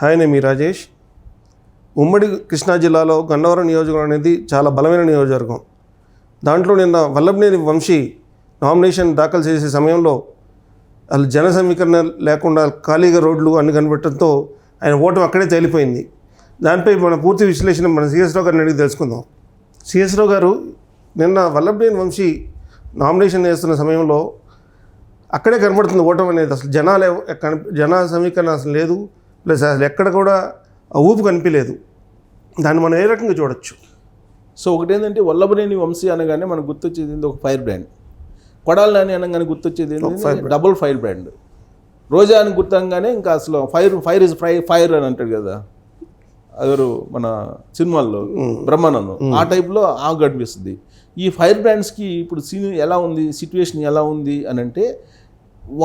Hi, నేను మీ రాజేష్. ఉమ్మడి కృష్ణా జిల్లాలో గన్నవరం నియోజకవర్గం అనేది చాలా బలమైన నియోజకవర్గం. దాంట్లో నిన్న వల్లభనేని వంశీ నామినేషన్ దాఖలు చేసే సమయంలో వాళ్ళు జన సమీకరణ లేకుండా ఖాళీగా రోడ్లు అన్ని కనిపెట్టడంతో ఆయన ఓటు అక్కడే తేలిపోయింది. దానిపై మన పూర్తి విశ్లేషణ మన సిఎస్ రావు గారిని అడిగి తెలుసుకుందాం. సిఎస్ రావు గారు, నిన్న వల్లభనేని వంశీ నామినేషన్ వేస్తున్న సమయంలో అక్కడే కనబడుతుంది ఓటమి అనేది. అసలు జన సమీకరణ అసలు లేదు, ప్లస్ అసలు ఎక్కడ కూడా ఊపు కనిపించలేదు. దాన్ని మనం ఏ రకంగా చూడొచ్చు? సో ఒకటేంటంటే వల్లభనేని వంశీ అనగానే మనకు గుర్తొచ్చేది ఒక ఫైర్ బ్రాండ్. కొడాలి నాని అనగానే గుర్తొచ్చేది డబుల్ ఫైర్ బ్రాండ్. రోజా అని గుర్తంగానే ఇంకా అసలు ఫైర్ ఇస్ ఫైర్ అని అంటాడు కదా అదరు మన సినిమాల్లో బ్రహ్మానందం, ఆ టైప్లో కనిపిస్తుంది. ఈ ఫైర్ బ్రాండ్స్కి ఇప్పుడు సీన్ ఎలా ఉంది, సిచ్యువేషన్ ఎలా ఉంది అని అంటే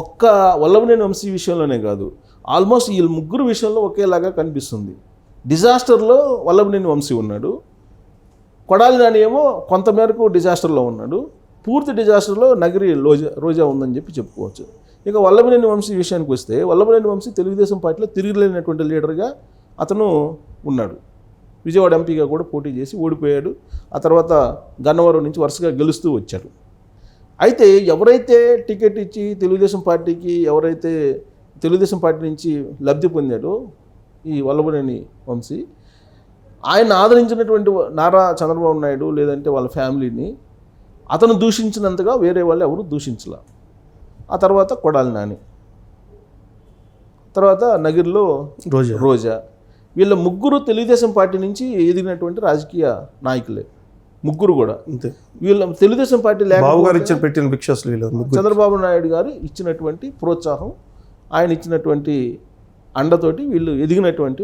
ఒక్క వల్లభనేని వంశీ విషయంలోనే కాదు, ఆల్మోస్ట్ వీళ్ళు ముగ్గురు విషయంలో ఒకేలాగా కనిపిస్తుంది. డిజాస్టర్లో వల్లభనేని వంశీ ఉన్నాడు, కొడాలి నాని ఏమో కొంతమేరకు డిజాస్టర్లో ఉన్నాడు, పూర్తి డిజాస్టర్లో నగిరి రోజా ఉందని చెప్పుకోవచ్చు. ఇక వల్లభనేని వంశీ విషయానికి వస్తే వల్లభనేని వంశీ తెలుగుదేశం పార్టీలో తిరిగిలేనటువంటి లీడర్గా అతను ఉన్నాడు. విజయవాడ ఎంపీగా కూడా పోటీ చేసి ఓడిపోయాడు. ఆ తర్వాత గన్నవరం నుంచి వరుసగా గెలుస్తూ వచ్చాడు. అయితే ఎవరైతే టికెట్ ఇచ్చి తెలుగుదేశం పార్టీ నుంచి లబ్ధి పొందాడో ఈ వల్లభనేని వంశీ, ఆయన ఆదరించినటువంటి నారా చంద్రబాబు నాయుడు లేదంటే వాళ్ళ ఫ్యామిలీని అతను దూషించినంతగా వేరే వాళ్ళు ఎవరు దూషించలా. ఆ తర్వాత కొడాలి నాని, తర్వాత నగిరిలో రోజా, వీళ్ళ ముగ్గురు తెలుగుదేశం పార్టీ నుంచి ఎదిగినటువంటి రాజకీయ నాయకులే ముగ్గురు కూడా. అంతే. వీళ్ళ తెలుగుదేశం పార్టీ చంద్రబాబు నాయుడు గారు ఇచ్చినటువంటి ప్రోత్సాహం, ఆయన ఇచ్చినటువంటి అండతోటి వీళ్ళు ఎదిగినటువంటి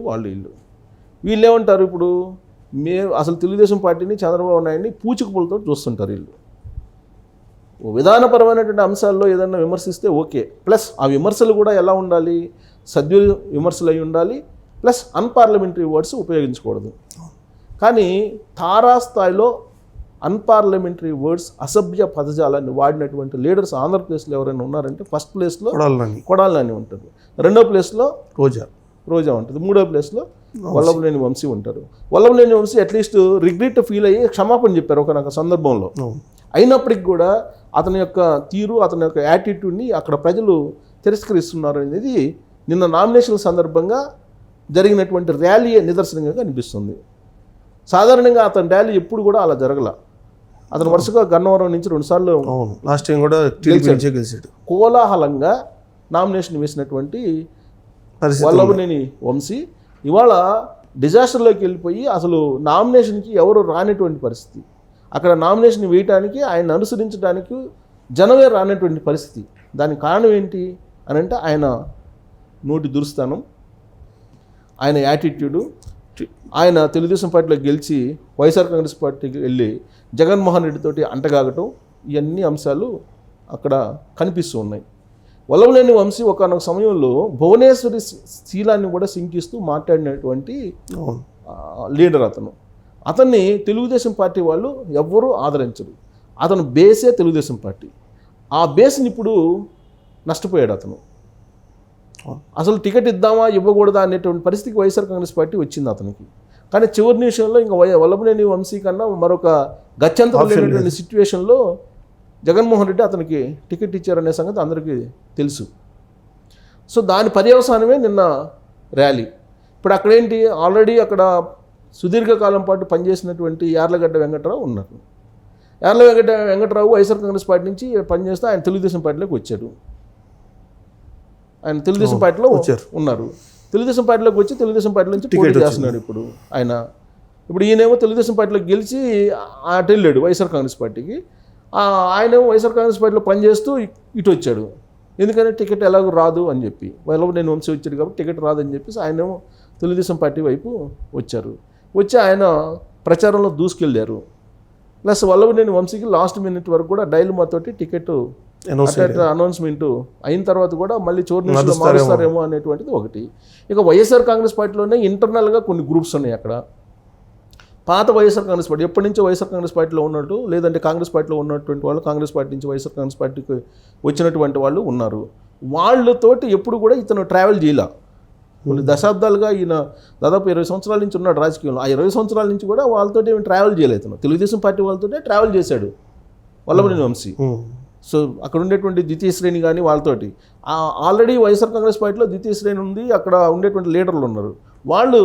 వీళ్ళు ఏమంటారు ఇప్పుడు, అసలు తెలుగుదేశం పార్టీని చంద్రబాబు నాయుడిని పూచికపులతో చూస్తుంటారు. వీళ్ళు విధానపరమైనటువంటి అంశాల్లో ఏదైనా విమర్శిస్తే ఓకే, ప్లస్ ఆ విమర్శలు కూడా ఎలా ఉండాలి, విమర్శలు అయి ఉండాలి, ప్లస్ అన్పార్లమెంటరీ వర్డ్స్ ఉపయోగించకూడదు. కానీ తారాస్థాయిలో అన్పార్లమెంటరీ వర్డ్స్, అసభ్య పదజాలాన్ని వాడినటువంటి లీడర్స్ ఆంధ్రప్రదేశ్లో ఎవరైనా ఉన్నారంటే ఫస్ట్ ప్లేస్లో కొడాలి నాని ఉంటారు, రెండో ప్లేస్లో రోజా ఉంటుంది, మూడో ప్లేస్లో వల్లభనేని వంశీ ఉంటారు. Vallabhaneni Vamsi at least regret feel అయ్యి క్షమాపణ చెప్పారు ఒక సందర్భంలో. అయినప్పటికీ కూడా అతని యొక్క తీరు, అతని యొక్క యాటిట్యూడ్ని అక్కడ ప్రజలు తిరస్కరిస్తున్నారు అనేది నిన్న నామినేషన్ సందర్భంగా జరిగినటువంటి ర్యాలీ నిదర్శనంగా కనిపిస్తుంది. సాధారణంగా అతని ర్యాలీ ఎప్పుడు కూడా అలా జరగల. అతను వరుసగా గన్నవరం నుంచి 2 సార్లు లాస్ట్ టైం కూడా గెలిచాడు. కోలాహలంగా నామినేషన్ వేసినటువంటి వల్లభనేని వంశీ ఇవాళ డిజాస్టర్లోకి వెళ్ళిపోయి అసలు నామినేషన్కి ఎవరు రానటువంటి పరిస్థితి, అక్కడ నామినేషన్ వేయటానికి ఆయన అనుసరించడానికి జనమే రానటువంటి పరిస్థితి. దానికి కారణం ఏంటి అని అంటే ఆయన నోటి దురుస్తానం, ఆయన యాటిట్యూడు, ఆయన తెలుగుదేశం పార్టీలో గెలిచి వైఎస్ఆర్ కాంగ్రెస్ పార్టీకి వెళ్ళి జగన్మోహన్ రెడ్డితోటి అంటగాగటం, ఇవన్నీ అంశాలు అక్కడ కనిపిస్తూ ఉన్నాయి. వల్లభనేని వంశీ ఒకనొక సమయంలో భువనేశ్వరి శీలాన్ని కూడా శంకిస్తూ మాట్లాడినటువంటి లీడర్ అతన్ని తెలుగుదేశం పార్టీ వాళ్ళు ఎవ్వరూ ఆదరించరు. అతను బేసే తెలుగుదేశం పార్టీ. ఆ బేస్ని ఇప్పుడు నష్టపోయాడు అతను. అసలు టికెట్ ఇద్దామా ఇవ్వకూడదా అనేటువంటి పరిస్థితికి వైఎస్ఆర్ కాంగ్రెస్ పార్టీ వచ్చింది అతనికి. కానీ చివరి నిమిషంలో ఇంకా వల్లభనేని వంశీ కన్నా మరొక గత్యంతరం లేనటువంటి సిచ్యువేషన్లో జగన్మోహన్ రెడ్డి అతనికి టికెట్ ఇచ్చారనే సంగతి అందరికీ తెలుసు. సో దాని పర్యవసానమే నిన్న ర్యాలీ. ఇప్పుడు అక్కడేంటి, ఆల్రెడీ అక్కడ సుదీర్ఘకాలం పాటు పనిచేసినటువంటి యార్లగడ్డ వెంకటరావు ఉన్నారు. యార్లగడ్డ వెంకటరావు వైఎస్ఆర్ కాంగ్రెస్ పార్టీ నుంచి పనిచేస్తే ఆయన తెలుగుదేశం పార్టీలోకి వచ్చాడు. ఆయన తెలుగుదేశం పార్టీలో ఉన్నారు. తెలుగుదేశం పార్టీలోకి వచ్చి తెలుగుదేశం పార్టీ నుంచి పోటీ చేస్తున్నాడు ఇప్పుడు ఆయన. ఇప్పుడు ఈయనేమో తెలుగుదేశం పార్టీలోకి గెలిచి అటు వెళ్ళాడు వైఎస్ఆర్ కాంగ్రెస్ పార్టీకి. ఆయనేమో వైఎస్ఆర్ కాంగ్రెస్ పార్టీలో పనిచేస్తూ ఇటు వచ్చాడు. ఎందుకంటే టికెట్ ఎలాగో రాదు అని చెప్పి, వల్లభనేని వంశీ వచ్చాడు కాబట్టి టికెట్ రాదని చెప్పేసి ఆయనేమో తెలుగుదేశం పార్టీ వైపు వచ్చి ఆయన ప్రచారంలో దూసుకెళ్ళారు. ప్లస్ వల్లభనేని వంశీకి లాస్ట్ మినిట్ వరకు కూడా డైలమాతోటి టికెట్ అనౌన్స్మెంట్ అయిన తర్వాత కూడా మళ్ళీ చోరు నుంచి మారుస్తారేమో అనేటువంటిది ఒకటి. ఇక వైఎస్ఆర్ కాంగ్రెస్ పార్టీలోనే ఇంటర్నల్గా కొన్ని గ్రూప్స్ ఉన్నాయి అక్కడ. పాత వైఎస్ఆర్ కాంగ్రెస్ పార్టీ ఎప్పటి నుంచో వైఎస్ఆర్ కాంగ్రెస్ పార్టీలో ఉన్నట్టు, లేదంటే కాంగ్రెస్ పార్టీలో ఉన్నటువంటి వాళ్ళు కాంగ్రెస్ పార్టీ నుంచి వైఎస్ఆర్ కాంగ్రెస్ పార్టీకి వచ్చినటువంటి వాళ్ళు ఉన్నారు. వాళ్ళతోటి ఎప్పుడు కూడా ఇతను ట్రావెల్ చేయాల. కొన్ని దశాబ్దాలుగా ఈయన దాదాపు 20 సంవత్సరాల నుంచి ఉన్నాడు రాజకీయంలో. ఆ 20 సంవత్సరాల నుంచి కూడా వాళ్ళతో ఏమి ట్రావెల్ చేయలేదు. తెలుగుదేశం పార్టీ వాళ్ళతోనే ట్రావెల్ చేశాడు వల్లభనేని వంశీ. సో అక్కడ ఉండేటువంటి ద్వితీయ శ్రేణి కానీ వాళ్ళతోటి ఆల్రెడీ వైఎస్ఆర్ కాంగ్రెస్ పార్టీలో ద్వితీయ శ్రేణి ఉంది, అక్కడ ఉండేటువంటి లీడర్లు ఉన్నారు. వాళ్ళు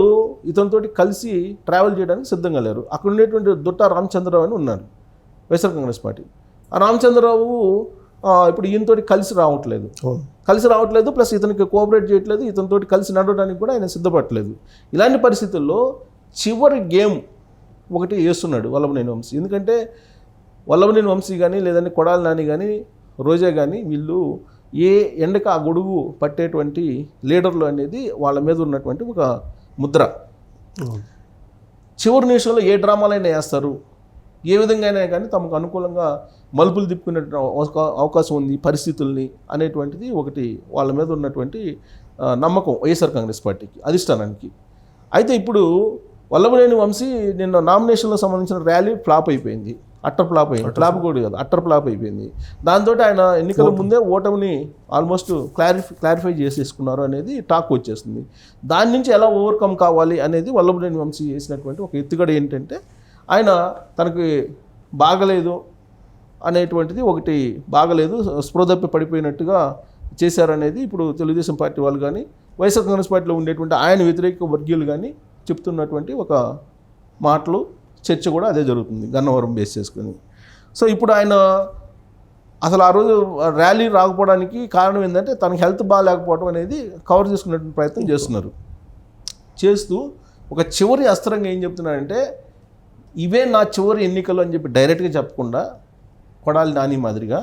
ఇతనితోటి కలిసి ట్రావెల్ చేయడానికి సిద్ధంగా లేరు. అక్కడ ఉండేటువంటి దుట్ట రామచంద్రరావు అని ఉన్నారు వైఎస్ఆర్ కాంగ్రెస్ పార్టీ. ఆ రామచంద్రరావు ఇప్పుడు ఈయనతోటి కలిసి రావట్లేదు, ప్లస్ ఇతనికి కోఆపరేట్ చేయట్లేదు, ఇతనితోటి కలిసి నడవడానికి కూడా ఆయన సిద్ధపడట్లేదు. ఇలాంటి పరిస్థితుల్లో చివరి గేమ్ ఒకటి వేస్తున్నాడు వల్లభనేని వంశీ. ఎందుకంటే వల్లభనేని వంశీ కానీ లేదంటే కొడాలి నాని కానీ రోజా కానీ వీళ్ళు ఏ ఎండక ఆ గొడుగు పట్టేటువంటి లీడర్లు అనేది వాళ్ళ మీద ఉన్నటువంటి ఒక ముద్ర. చివరి నిమిషంలో ఏ డ్రామాలైనా వేస్తారు, ఏ విధంగా అయినా కానీ తమకు అనుకూలంగా మలుపులు తిప్పుకునే అవకాశం ఉంది పరిస్థితుల్ని అనేటువంటిది ఒకటి వాళ్ళ మీద ఉన్నటువంటి నమ్మకం వైఎస్ఆర్ కాంగ్రెస్ పార్టీకి, అధిష్టానానికి. అయితే ఇప్పుడు వల్లభనేని వంశీ నిన్న నామినేషన్లో సంబంధించిన ర్యాలీ ఫ్లాప్ అయిపోయింది, అట్టర్ ఫ్లాప్ అయింది. ఫ్లాప్ కూడా కాదు, అట్టర్ ఫ్లాప్ అయిపోయింది. దాంతో ఆయన ఎన్నికల ముందే ఓటమిని ఆల్మోస్ట్ క్లారిఫై చేసేసుకున్నారు అనేది టాక్ వచ్చేస్తుంది. దాని నుంచి ఎలా ఓవర్కమ్ కావాలి అనేది వల్లభనేని వంశీ చేసినటువంటి ఒక ఎత్తుగడ ఏంటంటే ఆయన తనకి బాగలేదు అనేటువంటిది ఒకటి, బాగలేదు స్పృహదప్పి పడిపోయినట్టుగా చేశారనేది ఇప్పుడు తెలుగుదేశం పార్టీ వాళ్ళు కానీ వైఎస్ఆర్ కాంగ్రెస్ పార్టీలో ఉండేటువంటి ఆయన వ్యతిరేక వర్గీయులు కానీ చెప్తున్నటువంటి ఒక మాటలు, చర్చ కూడా అదే జరుగుతుంది గన్నవరం బేస్ చేసుకుని. సో ఇప్పుడు ఆయన అసలు ఆ రోజు ర్యాలీ రాకపోవడానికి కారణం ఏంటంటే తనకి హెల్త్ బాగాలేకపోవడం అనేది కవర్ చేసుకునేటువంటి ప్రయత్నం చేస్తూ ఒక చివరి అస్త్రంగా ఏం చెప్తున్నాడంటే ఇవే నా చివరి ఎన్నికలు అని చెప్పి డైరెక్ట్గా చెప్పకుండా కొడాలి నాని మాదిరిగా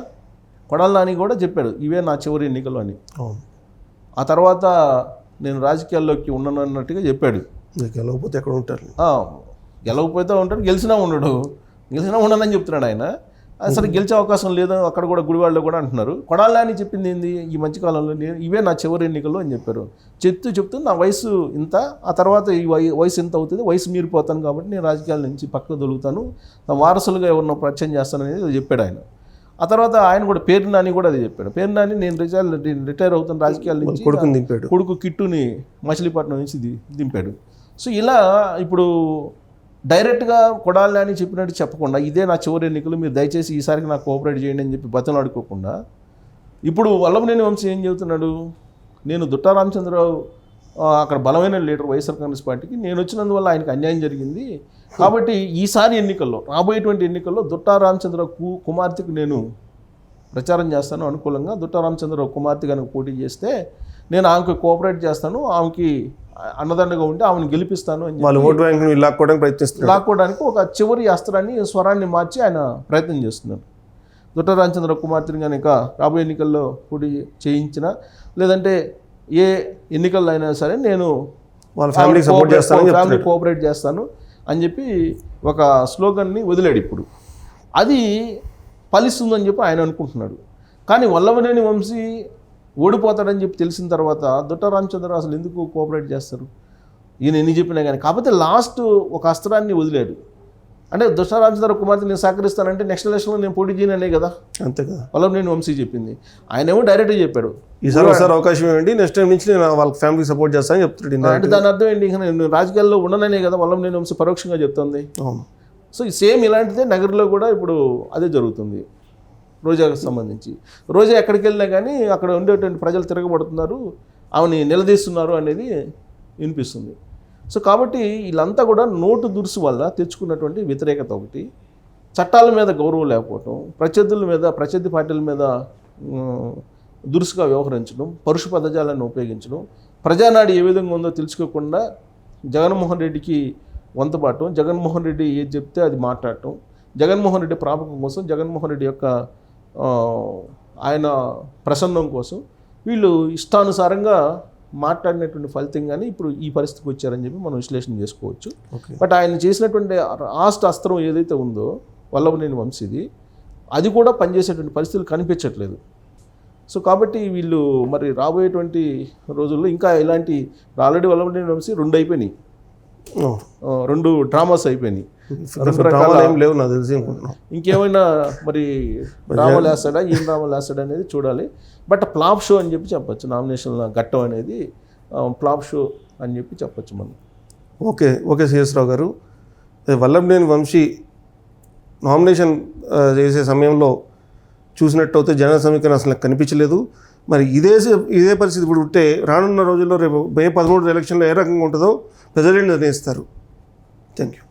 కొడాలి నాని కూడా చెప్పాడు ఇవే నా చివరి ఎన్నికలు అని. ఆ తర్వాత నేను రాజకీయాల్లోకి ఉన్నాను అన్నట్టుగా చెప్పాడు. గెలవకపోతే ఎక్కడ ఉంటారు, గెలవకపోతే ఉంటాడు, గెలిచినా ఉండనని చెప్తున్నాడు ఆయన. అసలు గెలిచే అవకాశం లేదు అక్కడ కూడా గుడివాడలో కూడా అంటున్నారు. కొడాలి నాని చెప్పింది ఏంది ఈ మధ్యకాలంలో, ఇవే నా చివరి ఎన్నికలు అని చెప్పారు. చెప్తూ నా వయసు ఇంత, ఆ తర్వాత ఈ వయసు ఎంత అవుతుంది, వయసు మీరిపోతాను కాబట్టి నేను రాజకీయాల నుంచి పక్కకు దొరుకుతాను, నా వారసులుగా ఎవరినో పరిచయం చేస్తాను అనేది చెప్పాడు ఆయన. ఆ తర్వాత ఆయన కూడా పేరు నాని కూడా అది చెప్పాడు. పేరు నాని నేను రిటైర్ అవుతాను రాజకీయాల నుంచి, కొడుకు కిట్టుని మచిలీపట్నం నుంచి దింపాడు. సో ఇలా ఇప్పుడు డైరెక్ట్గా కొడాలి నాని చెప్పినట్టు చెప్పకుండా ఇదే నా చివరి ఎన్నికలు, మీరు దయచేసి ఈసారికి నాకు కోఆపరేట్ చేయండి అని చెప్పి బతలాడుకోకుండా ఇప్పుడు వల్లభనేని వంశీ ఏం చెబుతున్నాడు, నేను దుట్టా రామచంద్రరావు అక్కడ బలమైన లీడర్ వైఎస్ఆర్ కాంగ్రెస్ పార్టీకి, నేను వచ్చినందువల్ల ఆయనకు అన్యాయం జరిగింది కాబట్టి ఈసారి ఎన్నికల్లో, రాబోయేటువంటి ఎన్నికల్లో దుట్టా రామచంద్రరావు కుమార్తెకు నేను ప్రచారం చేస్తాను అనుకూలంగా. దుట్టా రామచంద్రరావు కుమార్తె కనుక పోటీ చేస్తే నేను ఆమెకు కోఆపరేట్ చేస్తాను, ఆమెకి అన్నదండగా ఉంటే ఆమెను గెలిపిస్తాను అని లాక్కోవడానికి ఒక చివరి అస్త్రాన్ని, స్వరాన్ని మార్చి ఆయన ప్రయత్నం చేస్తున్నాడు. దుట్టా రామచంద్రరావు కుమార్తెని కనుక రాబోయే ఎన్నికల్లో పోటీ చేయించిన లేదంటే ఏ ఎన్నికల్లో అయినా సరే నేను వాళ్ళ ఫ్యామిలీ కోఆపరేట్ చేస్తాను అని చెప్పి ఒక స్లోగన్ని వదిలాడు. ఇప్పుడు అది ఫలిస్తుందని చెప్పి ఆయన అనుకుంటున్నాడు. కానీ వల్లభనేని వంశీ ఓడిపోతాడని చెప్పి తెలిసిన తర్వాత దుట్టా రామచంద్రరావు అసలు ఎందుకు కోఆపరేట్ చేస్తారు, ఈయన ఎన్ని చెప్పినా కానీ. కాకపోతే లాస్ట్ ఒక అస్త్రాన్ని వదిలాడు. అంటే దుట్టా రామచంద్రరావు కుమార్తె నేను సహకరిస్తానంటే నెక్స్ట్ ఎలక్షన్లో నేను పోటీ చేయననే కదా, అంతే కదా వల్లభనేని వంశీ చెప్పింది. ఆయనేమో డైరెక్ట్గా చెప్పాడు ఈసారి అవకాశం ఏంటి, నెక్స్ట్ టైం నుంచి నేను వాళ్ళ ఫ్యామిలీకి సపోర్ట్ చేస్తానని చెప్తాడు. అంటే దాని అర్థం ఏంటి, నేను రాజకీయాల్లో ఉండననే కదా వల్లభనేని వంశీ పరోక్షంగా చెప్తుంది. సో సేమ్ ఇలాంటిదే నగర్లో కూడా ఇప్పుడు అదే జరుగుతుంది. రోజాకు సంబంధించి రోజా ఎక్కడికి వెళ్ళినా కానీ అక్కడ ఉండేటువంటి ప్రజలు తిరగబడుతున్నారు, ఆమెని నిలదీస్తున్నారు అనేది వినిపిస్తుంది. సో కాబట్టి వీళ్ళంతా కూడా నోటు దురుసు వల్ల తెచ్చుకున్నటువంటి వ్యతిరేకత ఒకటి, చట్టాల మీద గౌరవం లేకపోవటం, ప్రత్యర్థి పార్టీల మీద దురుసుగా వ్యవహరించడం, పరుష పదజాలను ఉపయోగించడం, ప్రజానాడి ఏ విధంగా ఉందో తెలుసుకోకుండా జగన్మోహన్ రెడ్డికి వంతపాటం, జగన్మోహన్ రెడ్డి ఏది చెప్తే అది మాట్లాడటం, జగన్మోహన్ రెడ్డి ప్రాపకం కోసం, జగన్మోహన్ రెడ్డి యొక్క ఆయన ప్రసన్నం కోసం వీళ్ళు ఇష్టానుసారంగా మాట్లాడినటువంటి ఫలితంగానే ఇప్పుడు ఈ పరిస్థితికి వచ్చారని చెప్పి మనం విశ్లేషణ చేసుకోవచ్చు. బట్ ఆయన చేసినటువంటి లాస్ట్ అస్త్రం ఏదైతే ఉందో వల్లభనేని వంశీది, అది కూడా పనిచేసేటువంటి పరిస్థితులు కనిపించట్లేదు. సో కాబట్టి వీళ్ళు మరి రాబోయేటువంటి రోజుల్లో ఇంకా ఇలాంటి ఆల్రెడీ వల్లభనేని వంశీ 2 అయిపోయినాయి, 2 డ్రామాస్ అయిపోయినాయి, లేవు నాకు తెలిసి. ఇంకేమైనా మరి డ్రామాలు వేస్తాడా, ఏం డ్రామాలు వేస్తాడా అనేది చూడాలి. బట్ ఫ్లాప్ షో అని చెప్పి చెప్పచ్చు నామినేషన్ ఘట్టం అనేది ఫ్లాప్ షో అని చెప్పి చెప్పొచ్చు మనం. ఓకే సిఎస్ రావు గారు, వల్లభనేని వంశీ నామినేషన్ చేసే సమయంలో చూసినట్టయితే జన సమీకరణ అసలు కనిపించలేదు. మరి ఇదే పరిస్థితి ఇప్పుడు ఉంటే రానున్న రోజుల్లో రేపు మే 13 ఎలక్షన్లో ఏ రకంగా ఉంటుందో ప్రజలే నిర్ణయిస్తారు. Thank you.